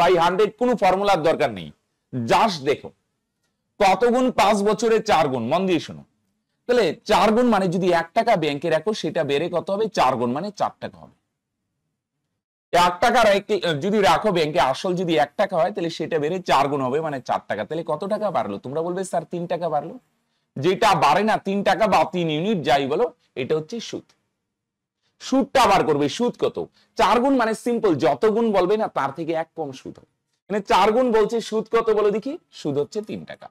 বাই 100 কোনো ফর্মুলার দরকার নেই, জাস্ট দেখো কত গুণ, 5 বছরে 4 গুণ, মন দিয়ে শোনো। তাহলে 4 গুণ মানে যদি 1 টাকা ব্যাংকে রাখো, সেটা বেড়ে কত হবে, 4 গুণ মানে 4 টাকা হবে। 1 টাকা যদি রাখো ব্যাংকে, আসল যদি 1 টাকা হয়, তাহলে সেটা বেড়ে 4 গুণ হবে মানে 4 টাকা। তাহলে কত টাকা বাড়লো, তোমরা বলবে স্যার 3 টাকা বাড়লো। যেটা বাড়ে না 3 টাকা বা 3 ইউনিট যাই বলো, এটা হচ্ছে সুদ। সুদটা বার করবে, সুদ কত, 4 গুণ মানে সিম্পল, যত গুণ বলবে না তার থেকে 1 কম সুদ হবে। মানে 4 গুণ বলছে, সুদ কত বলো দেখি, সুদ হচ্ছে 3 টাকা।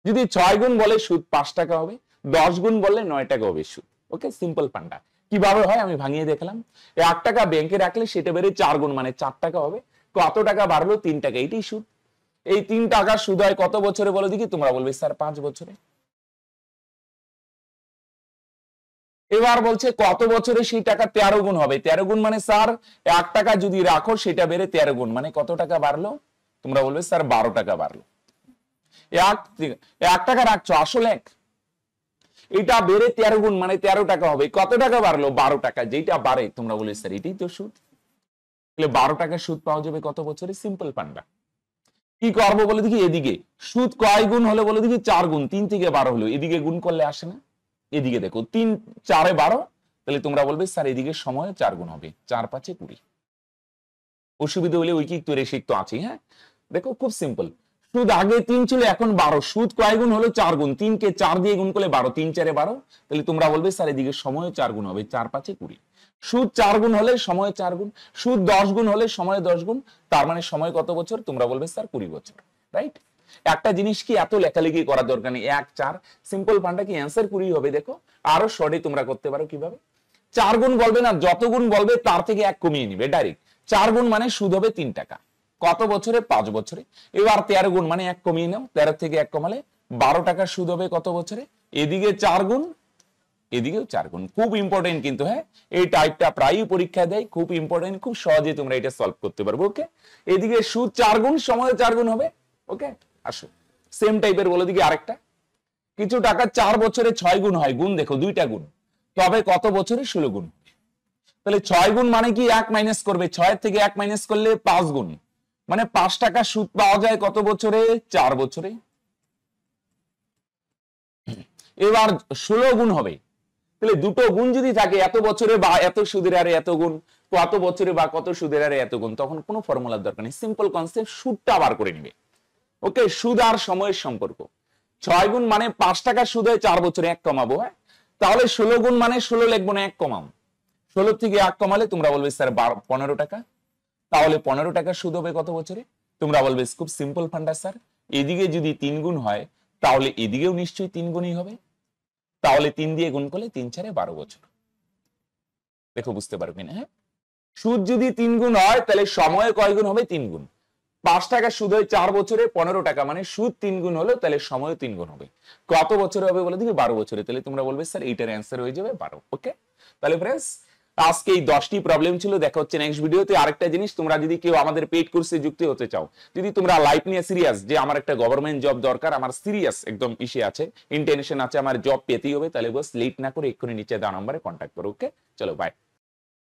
যদি 6 গুণ বলে সুদ 5 টাকা হবে, 10 গুণ বললে 9 টাকা হবে সুদ। ওকে, সিম্পল পান্ডা। কিভাবে হয় আমি ভাঙিয়ে দেখলাম। 1 টাকা ব্যাংকে রাখলে সেটা বেড়ে 4 গুণ মানে 4 টাকা হবে। কত টাকা বাড়লো, 3 টাকা, এটাই সুদ। এই 3 টাকা সুদ হয় কত বছরে বলো দেখি, তোমরা বলবে স্যার 5 বছরে। এবার বলছে কত বছরে সেই টাকা 13 গুণ হবে। 13 গুণ মানে স্যার 1 টাকা যদি রাখো সেটা বেড়ে 13 গুণ মানে কত টাকা বাড়লো, তোমরা বলবে স্যার 12 টাকা বাড়লো। 1 টাকা রাখছো, আসলে 1, এটা বেড়ে 13 গুণ মানে 13 টাকা হবে। কত টাকা বাড়লো, 12 টাকা। যেটা বাড়ে তোমরা বলবে স্যার এটাই তো সুদ। তাহলে 12 টাকা সুদ পাওয়া যাবে কত বছরে, সিম্পল পান্ডা। কি করবো বলে দেখি, এদিকে সুদ কয় গুণ হলে বলে দেখি, 4 গুণ, 3 থেকে 12 হলো, এদিকে গুণ করলে আসে না। এদিকে দেখো 3 4 এ 12, তাহলে তোমরা বলবে স্যার এদিকে সময় 4 গুণ হবে, 4 5 এ 20। অসুবিধা হলে ওই কি রেশিক তো আছে। হ্যাঁ, দেখো খুব সিম্পল। সুদ আগে 3 ছিল, এখন 12। সুদ কয় গুণ হলো, 4 গুণ, 3 কে 4 দিয়ে গুণ করলে 12, 3 4 এ 12, তাহলে তোমরা বলবে স্যার এদিকে সময় 4 গুণ হবে, 4 5 এ 20। সুদ 4 গুণ হলে সময় 4 গুণ, সুদ 10 গুণ হলে সময় 10 গুণ, তার মানে সময় কত বছর, তোমরা বলবে স্যার 20 বছর, রাইট। একটা জিনিস কি এত লেখালেখি করার দরকার নেই, 1 4 সিম্পল ফান্ডটা কি অ্যান্সার পুরি হবে। দেখো আরো শর্টে তোমরা করতে পারো কিভাবে, 4 গুণ বলবে না, যত গুণ বলবে তার থেকে 1 কমিয়ে নিবে ডাইরেক্ট। 4 গুণ মানে সুদ হবে 3 টাকা, কত বছরে? 5 বছরে। এবার 13 গুণ মানে 1 কমিয়ে নাও, 13 থেকে 1 কমালে 12 টাকা সুদ হবে কত বছরে? এদিকে 4 গুণ, এদিকেও 4 গুণ। খুব ইম্পর্টেন্ট কিন্তু, হ্যাঁ এই টাইপটা প্রায়ই পরীক্ষা দেয়, খুব ইম্পর্টেন্ট, খুব সহজে তোমরা এটা সলভ করতে পারবে। ওকে, এদিকে সুদ 4 গুণ, সময় 4 গুণ হবে। ওকে, আসো সেম টাইপের বলে দিকে আরেকটা, কিছু টাকা 4 বছরে 6 গুণ হয়, গুণ দেখো 2টা গুণ, তবে কত বছরে? 16 গুণ। তাহলে 6 গুণ মানে কি 1 মাইনাস করবে, 6 থেকে 1 মাইনাস করলে 5 গুণ, মানে 5 টাকা সুদ পাওয়া যায় কত বছরে? 4 বছরে। এবার 16 গুণ হবে, তাহলে দুটো গুণ যদি থাকে, এত বছরে বা এত সুদের হারে এত গুণ, কত বছরে বা কত সুদের হারে এত গুণ, তখন কোনো ফর্মুলার দরকার নেই, সিম্পল কনসেপ্ট, সুদটা বার করে নিবে। ওকে, সুদ আর সময়ের সম্পর্ক। 6 গুণ মানে 5 টাকা সুদ হয় 4 বছরে, 1 কমাবো। হ্যাঁ, তাহলে 16 গুণ মানে 16 লিখবো না, 1 কমাম। 16 থেকে 1 কমালে তোমরা বলবে স্যার 15 টাকা, তাহলে 15 টাকা সুদ হবে কত বছরে? তোমরা বলবে খুব সিম্পল ফান্ডা স্যার, এদিকে যদি 3 গুণ হয় তাহলে এদিকেও নিশ্চয়ই 3 গুণই হবে, তাহলে 3 দিয়ে গুণ করলে 3 4 12 বছর। দেখো বুঝতে পারবে না? হ্যাঁ, সুদ যদি 3 গুণ হয় তাহলে সময়ে কয় গুণ হবে? 3 গুণ। 5 টাকা সুদ হয় 4 বছরে 15 টাকা, মানে সুদ 3 গুণ হলো, তাহলে সময় 3 গুণ হবে। কত বছরে হবে বলে দিকে? 12 বছরে। তাহলে তোমরা বলবে স্যার এইটার অ্যান্সার হয়ে যাবে 12। ওকে, তাহলে फ्रेंड्स আজকে এই 10টি প্রবলেম ছিল। দেখা হচ্ছে নেক্সট ভিডিওতে। আরেকটা জিনিস, তোমরা যদি কেউ আমাদের পেইড কোর্সে যুক্ত হতে চাও, যদি তোমরা লাইফ নিয়ে সিরিয়াস যে আমার একটা গভর্নমেন্ট জব দরকার, আমার সিরিয়াস একদম ইসে আছে, ইন্টেনশন আছে, আমার জব পেতেই হবে, তাহলে বস লেট না করে এক্ষুনি নিচে দেওয়া নম্বরে কন্ট্যাক্ট করো। ওকে, চলো বাই।